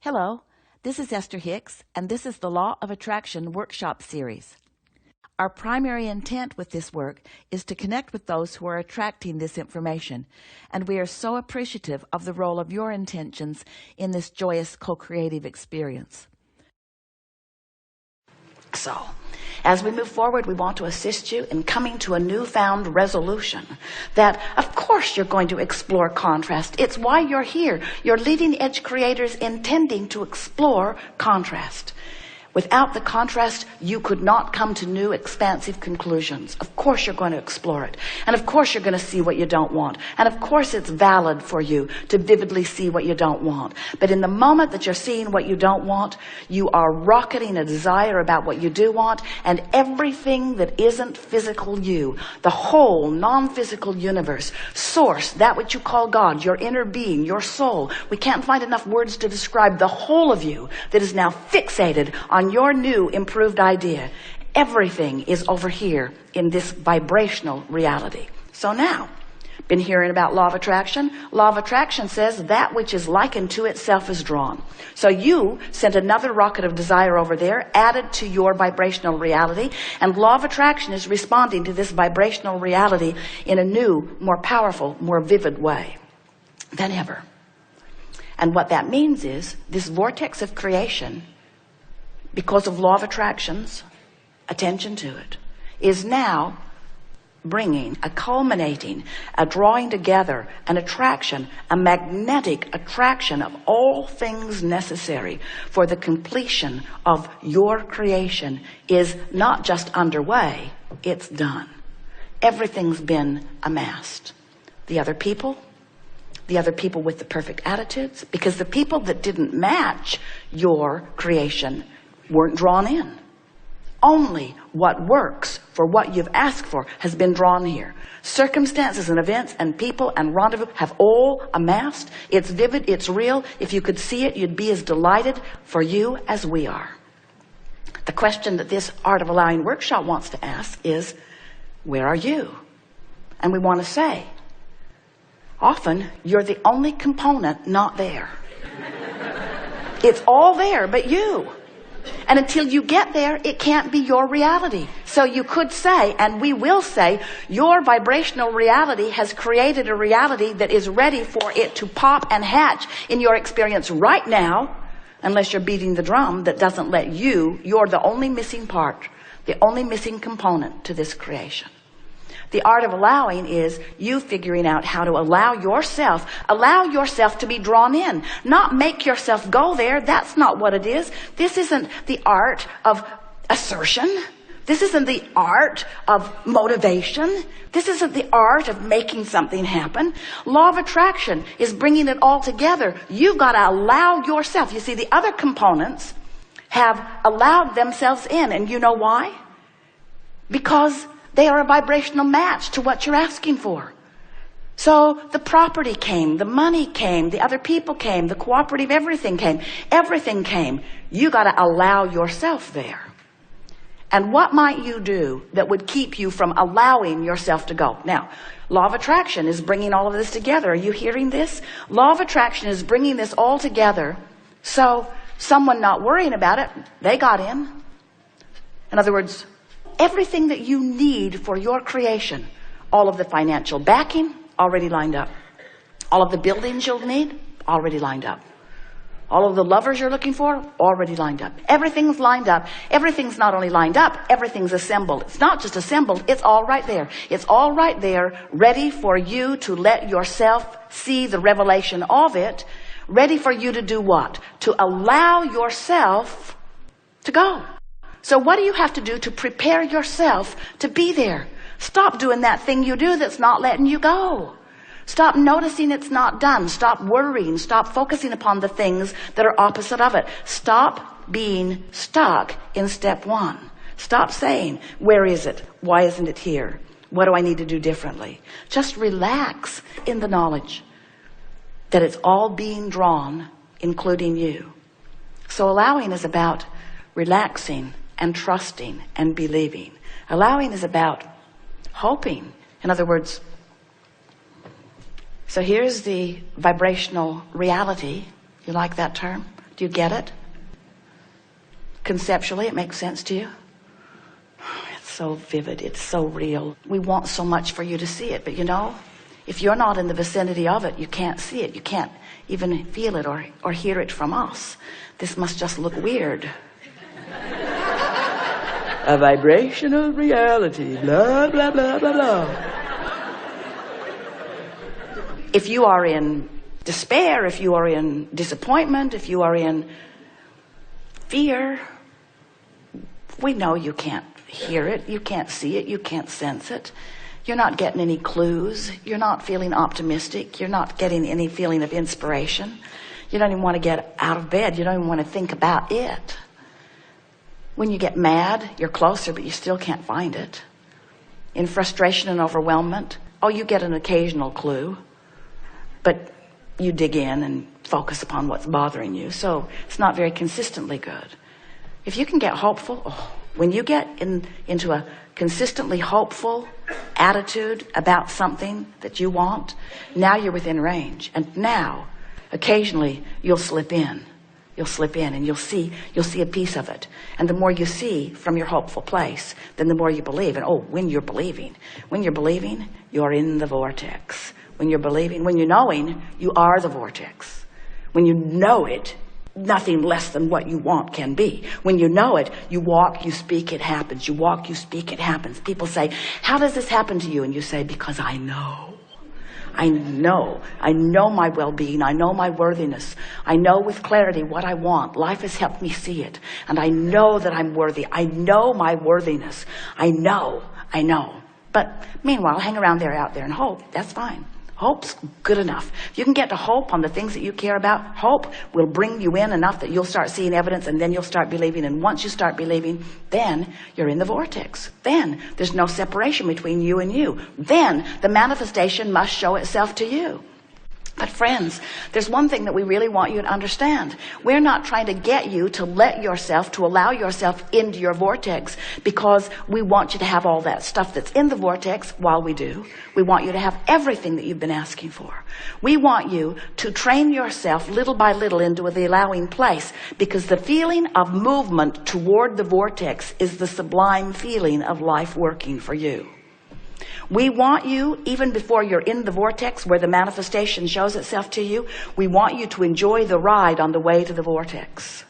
Hello, this is Esther Hicks, and this is the Law of Attraction Workshop Series. Our primary intent with this work is to connect with those who are attracting this information, and we are so appreciative of the role of your intentions in this joyous co-creative experience. So, as we move forward, we want to assist you in coming to a newfound resolution that, of course, you're going to explore contrast. It's why you're here. You're leading edge creators intending to explore contrast. Without the contrast, you could not come to new, expansive conclusions. Of course you're going to explore it. And of course you're going to see what you don't want. And of course it's valid for you to vividly see what you don't want. But in the moment that you're seeing what you don't want, you are rocketing a desire about what you do want, and everything that isn't physical you, the whole non-physical universe, source, that which you call God, your inner being, your soul. We can't find enough words to describe the whole of you that is now fixated on your new improved idea. Everything is over here in this vibrational reality. So now, been hearing about law of attraction? Law of attraction says that which is likened to itself is drawn. So you sent another rocket of desire over there, added to your vibrational reality, and law of attraction is responding to this vibrational reality in a new, more powerful, more vivid way than ever. And what that means is this vortex of creation, because of law of attraction's attention to it, is now bringing a culminating, a drawing together, an attraction, a magnetic attraction of all things necessary for the completion of your creation is not just underway, it's done. Everything's been amassed. The other people with the perfect attitudes, because the people that didn't match your creation weren't drawn in. Only what works for what you've asked for has been drawn here. Circumstances and events and people and rendezvous have all amassed. It's vivid, it's real. If you could see it, you'd be as delighted for you as we are. The question that this Art of Allowing workshop wants to ask is, where are you? And we want to say, often you're the only component not there. It's all there but you. And until you get there, it can't be your reality. So you could say, and we will say, your vibrational reality has created a reality that is ready for it to pop and hatch in your experience right now, unless you're beating the drum that doesn't let you're the only missing part, the only missing component to this creation. The art of allowing is you figuring out how to allow yourself to be drawn in, not make yourself go there. That's not what it is. This isn't the art of assertion. This isn't the art of motivation. This isn't the art of making something happen. Law of attraction is bringing it all together. You've got to allow yourself. You see, the other components have allowed themselves in, and you know why? Because they are a vibrational match to what you're asking for. So the property came, the money came, the other people came, the cooperative everything came. Everything came. You got to allow yourself there. And what might you do that would keep you from allowing yourself to go? Now, law of attraction is bringing all of this together. Are you hearing this? Law of attraction is bringing this all together. So someone not worrying about it, they got in. In other words, everything that you need for your creation, all of the financial backing, already lined up. All of the buildings you'll need, already lined up. All of the lovers you're looking for, already lined up. Everything's lined up. Everything's not only lined up, everything's assembled. It's not just assembled, it's all right there. It's all right there, ready for you to let yourself see the revelation of it, ready for you to do what? To allow yourself to go. So what do you have to do to prepare yourself to be there? Stop doing that thing you do that's not letting you go. Stop noticing it's not done. Stop worrying. Stop focusing upon the things that are opposite of it. Stop being stuck in step one. Stop saying, where is it? Why isn't it here? What do I need to do differently? Just relax in the knowledge that it's all being drawn, including you. So allowing is about relaxing and trusting and believing. Allowing is about hoping. In other words, so here's the vibrational reality. You like that term? Do you get it? Conceptually, it makes sense to you? It's so vivid. It's so real. We want so much for you to see it, but you know, if you're not in the vicinity of it, you can't see it. You can't even feel it or hear it from us. This must just look weird. A vibrational reality, blah, blah, blah, blah, blah. If you are in despair, if you are in disappointment, if you are in fear, we know you can't hear it, you can't see it, you can't sense it. You're not getting any clues. You're not feeling optimistic. You're not getting any feeling of inspiration. You don't even want to get out of bed. You don't even want to think about it. When you get mad, you're closer, but you still can't find it. In frustration and overwhelmment, oh, you get an occasional clue, but you dig in and focus upon what's bothering you. So it's not very consistently good. If you can get hopeful, when you get into a consistently hopeful attitude about something that you want, now you're within range. And now, occasionally, you'll slip in. You'll slip in and you'll see a piece of it. And the more you see from your hopeful place, then the more you believe. And when you're believing, you're in the vortex. When you're believing, when you're knowing, you are the vortex. When you know it, nothing less than what you want can be. When you know it, you walk, you speak, it happens. You walk, you speak, it happens. People say, how does this happen to you? And you say, because I know. I know my well-being. I know my worthiness. I know with clarity what I want. Life has helped me see it. And I know that I'm worthy. I know my worthiness. I know. But meanwhile, hang around there, out there, and hope. That's fine. Hope's good enough. If you can get to hope on the things that you care about, hope will bring you in enough that you'll start seeing evidence, and then you'll start believing. And once you start believing, then you're in the vortex. Then there's no separation between you and you. Then the manifestation must show itself to you. But friends, there's one thing that we really want you to understand. We're not trying to get you to to allow yourself into your vortex because we want you to have all that stuff that's in the vortex. While we do, we want you to have everything that you've been asking for. We want you to train yourself little by little into the allowing place, because the feeling of movement toward the vortex is the sublime feeling of life working for you. We want you, even before you're in the vortex where the manifestation shows itself to you, we want you to enjoy the ride on the way to the vortex.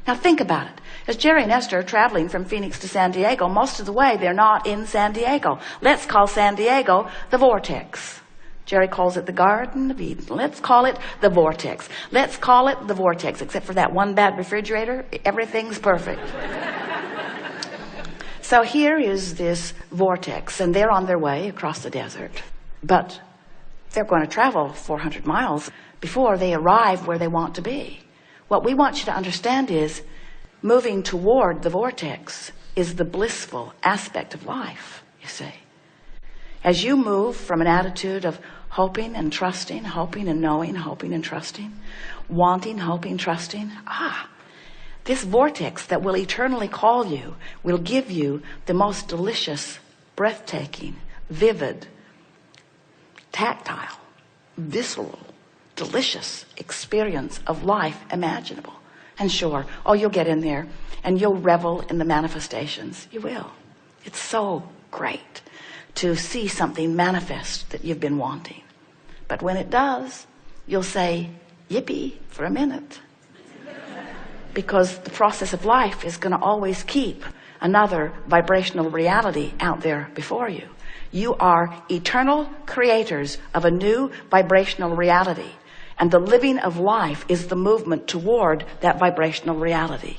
Now think about it. As Jerry and Esther are traveling from Phoenix to San Diego, most of the way they're not in San Diego. Let's call San Diego the vortex. Jerry calls it the Garden of Eden. Let's call it the vortex. Let's call it the vortex. Except for that one bad refrigerator, everything's perfect. So here is this vortex, and they're on their way across the desert. But they're going to travel 400 miles before they arrive where they want to be. What we want you to understand is moving toward the vortex is the blissful aspect of life, you see. As you move from an attitude of hoping and trusting, hoping and knowing, hoping and trusting, wanting, hoping, trusting, this vortex that will eternally call you will give you the most delicious, breathtaking, vivid, tactile, visceral, delicious experience of life imaginable. And sure, you'll get in there and you'll revel in the manifestations. You will. It's so great to see something manifest that you've been wanting. But when it does, you'll say, yippee, for a minute. Because the process of life is going to always keep another vibrational reality out there before you. You are eternal creators of a new vibrational reality. And the living of life is the movement toward that vibrational reality.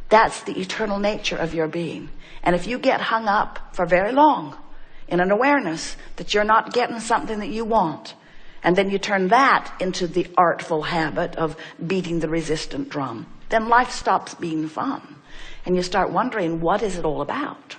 That's the eternal nature of your being. And if you get hung up for very long in an awareness that you're not getting something that you want, and then you turn that into the artful habit of beating the resistant drum, then life stops being fun. And you start wondering, what is it all about?